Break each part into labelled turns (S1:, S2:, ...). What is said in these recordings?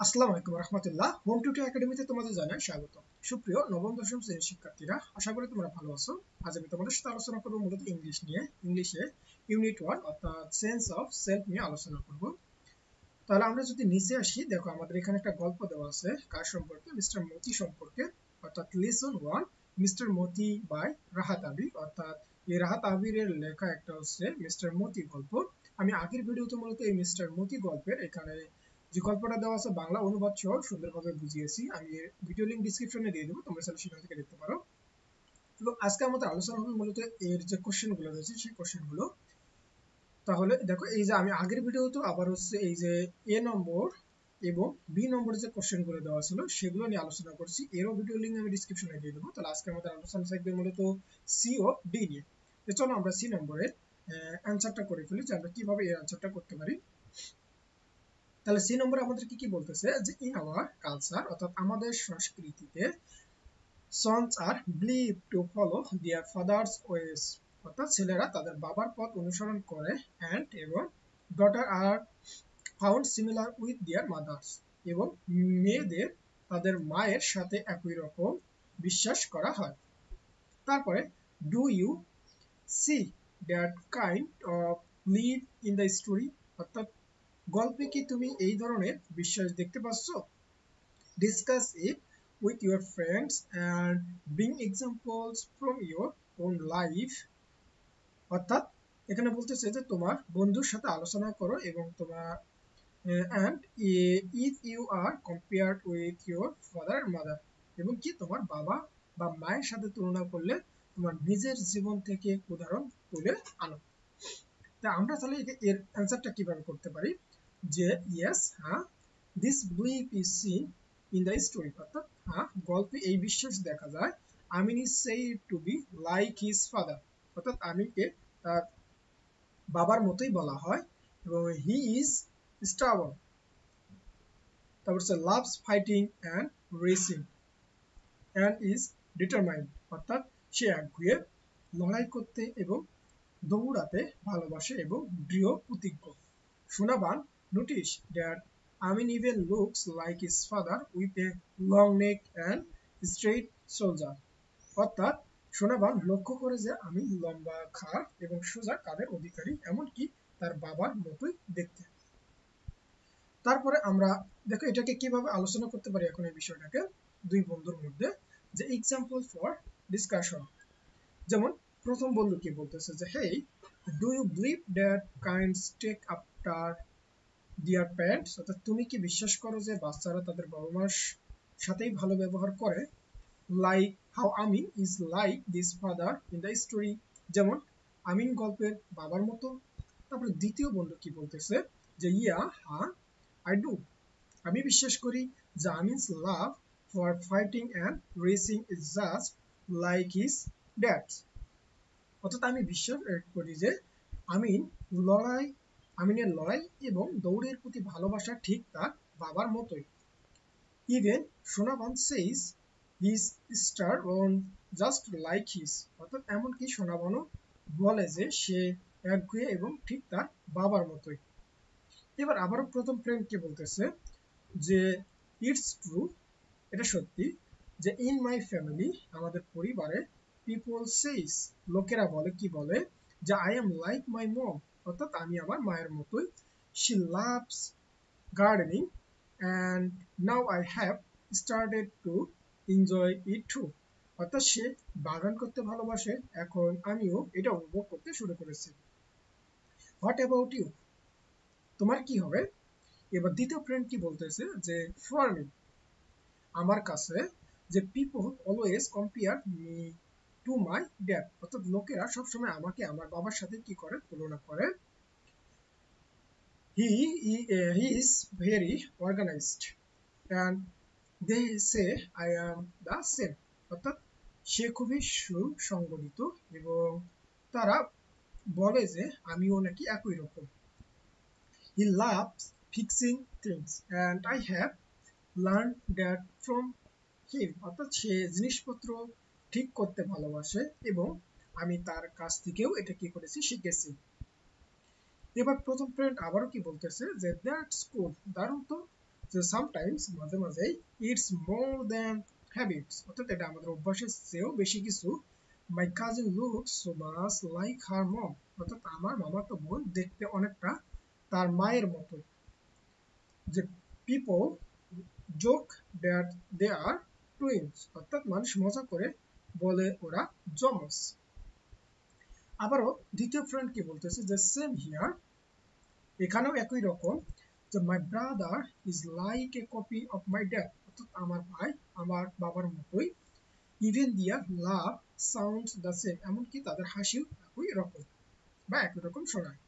S1: আসসালামু আলাইকুম রহমতুল্লাহ। Home tutor একাডেমিতে তোমাদের জানাই স্বাগত। সুপ্রিয় নবম দশম শ্রেণীর শিক্ষার্থীরা, আশা করি তোমরা ভালো আছো। আজ আমি তোমাদের সাথে আলোচনা করবো মূলত ইংলিশ নিয়ে। ইংলিশে ইউনিট 1 অর্থাৎ সেন্স অফ সেলফ নিয়ে আলোচনা করব। তাহলে আমরা যদি নিচে আসি, দেখো আমাদের এখানে একটা গল্প দেওয়া আছে কার সম্পর্কে, মিস্টার মতি সম্পর্কে। অর্থাৎ lesson 1, mister Moti by Rahat Abir. অর্থাৎ এই রাহাত আবিরের লেখা একটা হচ্ছে মিস্টার মতি গল্প। আমি আগের ভিডিওতে মূলত এই মিস্টার মতি গল্পের এখানে যে গল্পটা দেওয়া আছে বাংলা অনুবাদ সহ সুন্দরভাবে বুঝিয়েছি। আমি ভিডিও লিংক ডিসক্রিপশনে দিয়ে দেবো, তোমরা চাইলে সেখান থেকে দেখতে পারো। এবং আজকে আমাদের আলোচনা হবে মূলত এর যে কোশ্চেন গুলো রয়েছে সেই কোশ্চেন গুলো। তাহলে দেখো, এই যে আমি আগের ভিডিওতে আবার হচ্ছে এই যে এ নম্বর এবং বি নম্বরের যে কোশ্চেন গুলো দেওয়া ছিল সেগুলো নিয়ে আলোচনা করছি। এরও ভিডিও লিংক আমি ডিসক্রিপশনে দিয়ে দেবো। তাহলে আজকে আমাদের আলোচনা থাকবে মূলত সি ও ডি নিয়ে। তো চলো আমরা সি নম্বরের অ্যান্সারটা করে ফেলি, যে আমরা কিভাবে এই অ্যান্সারটা করতে পারি। তাহলে সি নম্বরে আমাদের কি কি বলতেছে, যে ইন আওয়ার কালচার অর্থাৎ আমাদের সংস্কৃতিতে sons are believe to follow their fathers ways, অর্থাৎ ছেলেরা তাদের বাবার পথ অনুসরণ করে, অ্যান্ড এবং daughter are found similar with their mothers, এবং মেয়েদের তাদের মায়ের সাথে একই রকম বিশ্বাস করা হয়। তারপরে do you see that kind of live in the story, অর্থাৎ গল্পে কি তুমি এই ধরনের বিশ্বাস দেখতে পাচ্ছ? Discuss it with your friends and bring examples from your own life, অর্থাৎ এখানে বলতেছে যে তোমার বন্ধুর সাথে আলোচনা করো এবং তোমার and if you are compared with your father and mother, এবং কি তোমার বাবা বা মায়ের সাথে তুলনা করলে তোমার নিজের জীবন থেকে উদাহরণ তুলে আনো। তা আমরা তাহলে এর অ্যান্সারটা কিভাবে করতে পারি, যে ইয়েস, হ্যাঁ, this belief is seen in the story, অর্থাৎ হ্যাঁ গল্পে এই বিশ্বাস দেখা যায়। Amin is said to be like his father, অর্থাৎ আমিনকে তার বাবার মতোই বলা হয়। এবং হি ইজ স্টাবন, তারপর হচ্ছে loves fighting and racing and is determined, অর্থাৎ সে একগুঁয়ে, লড়াই করতে এবং দৌড়াতে ভালোবাসে এবং দৃঢ় প্রতিজ্ঞ। Shonaban notice that Amin even looks like his father with a long neck and straight shoulder, অর্থাৎ শোনাবান লক্ষ্য করে যে আমি লম্বা ঘাড় এবং সোজা কাঁধের অধিকারী, এমনকি তার বাবার মতোই দেখতে। তারপরে আমরা দেখো এটাকে কিভাবে আলোচনা করতে পারি এখন এই বিষয়টাকে দুই বন্ধুর মধ্যে, যে এক্সাম্পল ফর ডিসকাশন। যেমন প্রথম বন্ধু কি বলতেছে, যে hey, do you believe that kinds take after their parents, অর্থাৎ তুমি কি বিশ্বাস করো যে বাচ্চারা তাদের বাবা মার সাথেই ভালো ব্যবহার করে, like how Amin is like this father in the story, যেমন আমিন গল্পের বাবার মতো। তারপরে দ্বিতীয় বন্ধু কি বলতেছে, যে ইয়া, হ্যাঁ, আই ডু, আমি বিশ্বাস করি যে Amin's love for fighting and racing is just like his dad's, অর্থাৎ আমি বিশ্বাস করি যে আমিন লড়াই আমিনের লড়াই এবং দৌড়ের প্রতি ভালোবাসা ঠিক তার বাবার মতোই। Even Sonaban says his star on just like his, অর্থাৎ এমনকি সোনাবানও বলে যে সে একগুঁয়ে এবং ঠিক তার বাবার মতোই। এবার আবারও প্রথম ফ্রেন্ড কে বলতেছে যে ইটস ট্রু, এটা সত্যি, যে ইন মাই ফ্যামিলি, আমাদের পরিবারে, পিপল সেইস, লোকেরা বলে, কি বলে, যে I am like my mom, অর্থাৎ আমি আমার মায়ের মতোই। She loves gardening and now I have started to enjoy it too, অর্থাৎ সে বাগান করতে ভালোবাসে, এখন আমিও এটা উপভোগ করতে শুরু করেছি। হোয়াট অ্যাবাউট ইউ, তোমার কি হবে? এবার দ্বিতীয় ফ্রেন্ড কি বলতেছে, যে ফর মি, আমার কাছে, যে people always compare me to my dad, অর্থাৎ লোকেরা সবসময় আমাকে আমার বাবার সাথে কি করে, তুলনা করে। He he is very organised and they say I am the same, অর্থাৎ সে খুবই সুসংগঠিত এবং তারা বলে যে আমিও নাকি একই রকম। He loves fixing things and I have learn that from him, অর্থাৎ সে জিনিসপত্র ঠিক করতে ভালোবাসে এবং আমি তার কাছ থেকেও এটা কি করেছি, শিখেছি। এবার প্রথম ফ্রেন্ড আবারও কি বলতেছে, যে দ্যাটস গুড, দারুণ তো, যে সামটাইমস মাঝে মাঝে ইটস মোর দ্যান হ্যাবিটস, অর্থাৎ এটা আমাদের অভ্যাসের চেয়েও বেশি কিছু। My cousin looks so much like her mom, অর্থাৎ আমার মামাতো বোন দেখতে অনেকটা তার মায়ের মতো। যে people joke that they are twins, অর্থাৎ মানুষ মজা করে বলে ওরা জমজ। আবারও দ্বিতীয় ফ্রেন্ড কি বলতেছে যে সেম হিয়ার, এখানেও একই রকম, যে my brother is like a copy of my dad, অর্থাৎ আমার ভাই আমার বাবার মতোই। ইভেন দিয়ার লাভ সাউন্ড দ্য সেম, এমনকি তাদের হাসিও একই রকম বা একই রকম শোনায়।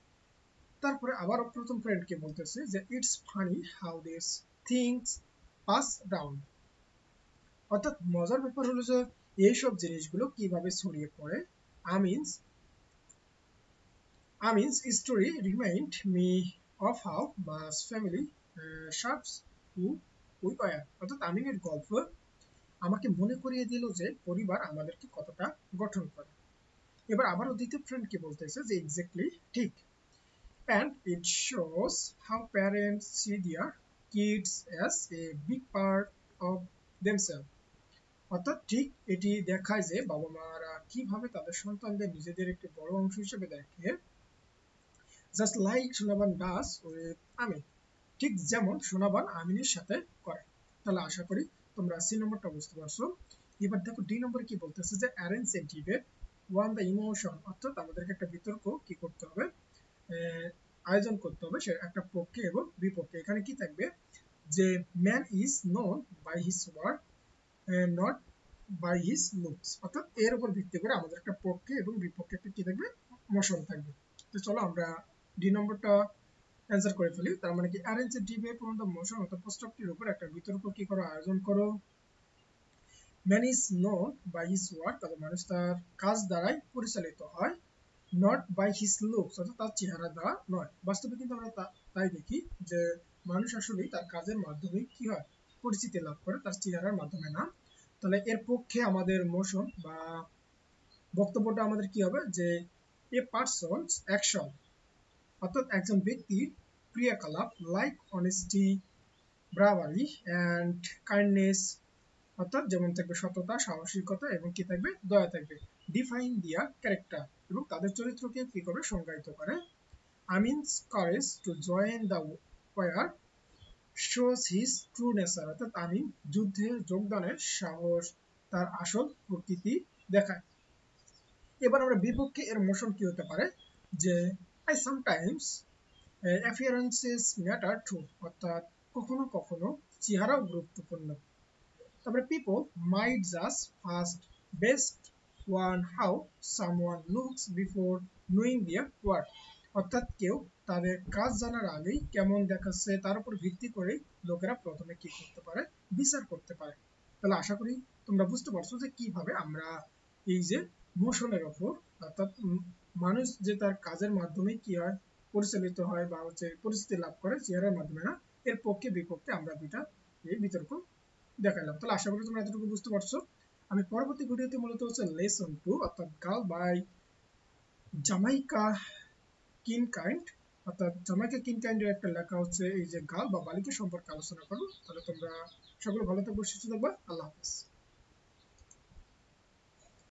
S1: তারপরে আবার প্রথম ফ্রেন্ডকে বলতেছে যে it's funny how this things pass down, অর্থাৎ মজার ব্যাপার হলো যে এইসব জিনিসগুলো কিভাবে ছড়িয়ে পড়ে। Amin's story remind me of how my family shapes who we are, অর্থাৎ আমিনের গল্প আমাকে মনে করিয়ে দিল যে পরিবার আমাদেরকে কতটা গঠন করে। এবার আবারও দ্বিতীয় ফ্রেন্ডকে বলতেছে যে এক্স্যাক্টলি ঠিক, and it shows how parents see their kids as a big part of themselves, অর্থাৎ ঠিক এটি দেখায় যে বাবা মারা কিভাবে তাদের সন্তানদের নিজেদের একটি বড় অংশ হিসেবে দেখে। জাস্ট লাইক সোনাবান ডাস উইথ আমিন, ঠিক যেমন সোনাবান আমিনের সাথে করে। তাহলে আশা করি তোমরা সি নম্বরটা বুঝতে পারছো। এবার দেখো ডি নম্বরে কি বলতেছে যে arrange a debate one the emotion, অর্থাৎ আমাদেরকে একটা বিতর্ক কি করতে হবে, আয়োজন করতে হবে, সে একটা পক্ষে এবং বিপক্ষে। এখানে কি থাকবে যে man is known by his work not by his looks, অর্থাৎ এর উপর ভিত্তি করে আমাদের একটা পক্ষে এবং বিপক্ষে একটা কি থাকবে, মোশন থাকবে। তো চলো আমরা ডি নম্বরটা অ্যান্সার করে ফেলি। তার মানে কি arrange a debate on the motion, অর্থাৎ প্রস্তাবটির উপর একটা বিতর্ক কি করো, আয়োজন করো। Man is known by his work, অর্থাৎ মানুষ তার কাজ দ্বারাই পরিচালিত হয়। নট বাই হিজ লুকস, অর্থাৎ তার চেহারা দ্বারা নয়। বাস্তবে কিন্তু আমরা তাই দেখি যে মানুষ আসলে তার কাজের মাধ্যমে কি হয়, পরিচিতি লাভ করে, তার চেহারার মাধ্যমে না। তাহলে এর পক্ষে আমাদের মোশন বা বক্তব্যটা আমাদের কি হবে যে এ পারসনস অ্যাকশন, অর্থাৎ একজন ব্যক্তির ক্রিয়াকলাপ লাইক অনেস্টি ব্রাভারি অ্যান্ড কাইন্ডনেস, অর্থাৎ যেমন থাকবে সততা সাহসিকতা এবং কি থাকবে, দয়া থাকবে। ডিফাইন দিয়ার ক্যারেক্টার, এবং তাদের চরিত্রকে কি করে সংজ্ঞায়িত করে। Amin's courage to join the war shows his true nature, অর্থাৎ আমিন যুদ্ধে যোগদানের সাহস তার আসল প্রকৃতি দেখায়। এবার আমরা বিপক্ষে এর মোশন কি হতে পারে যে I sometimes appearances matter too, অর্থাৎ কখনো কখনো চেহারাও গুরুত্বপূর্ণ। তারপরে people might just first best one how someone looks before knowing their work, অর্থাৎ কেউ তাদের কাজ জানার আগেই কেমন দেখাচ্ছে তার উপর ভিত্তি করে লোকেরা প্রথমে কি করতে পারে, বিচার করতে পারে। তাহলে আশা করি তোমরা বুঝতে পারছো যে কিভাবে আমরা এই যে মোশনের ওপর, অর্থাৎ মানুষ যে তার কাজের মাধ্যমে কি হয়, পরিচালিত হয় বা হচ্ছে পরিস্থিতি লাভ করে, চেহারার মাধ্যমে না। এর পক্ষে বিপক্ষে আমরা দুইটা এই বিতর্ক দেখালাম। তাহলে আশা করি তোমরা এতটুকু বুঝতে পারছো। আমি পরবর্তী ভিডিওতে মূলত হচ্ছে লেসন 2, অর্থাৎ গার্ল বাই জামাইকা কিনকাইন্ড, অর্থাৎ জামাইকা কিনকাইন্ডের একটা লেখা হচ্ছে এই যে গার্ল বা বালিকা সম্পর্কে আলোচনা করবো। তাহলে তোমরা সকলে ভালো থাকবো, সুস্থ থাকবা। আল্লাহ হাফেজ।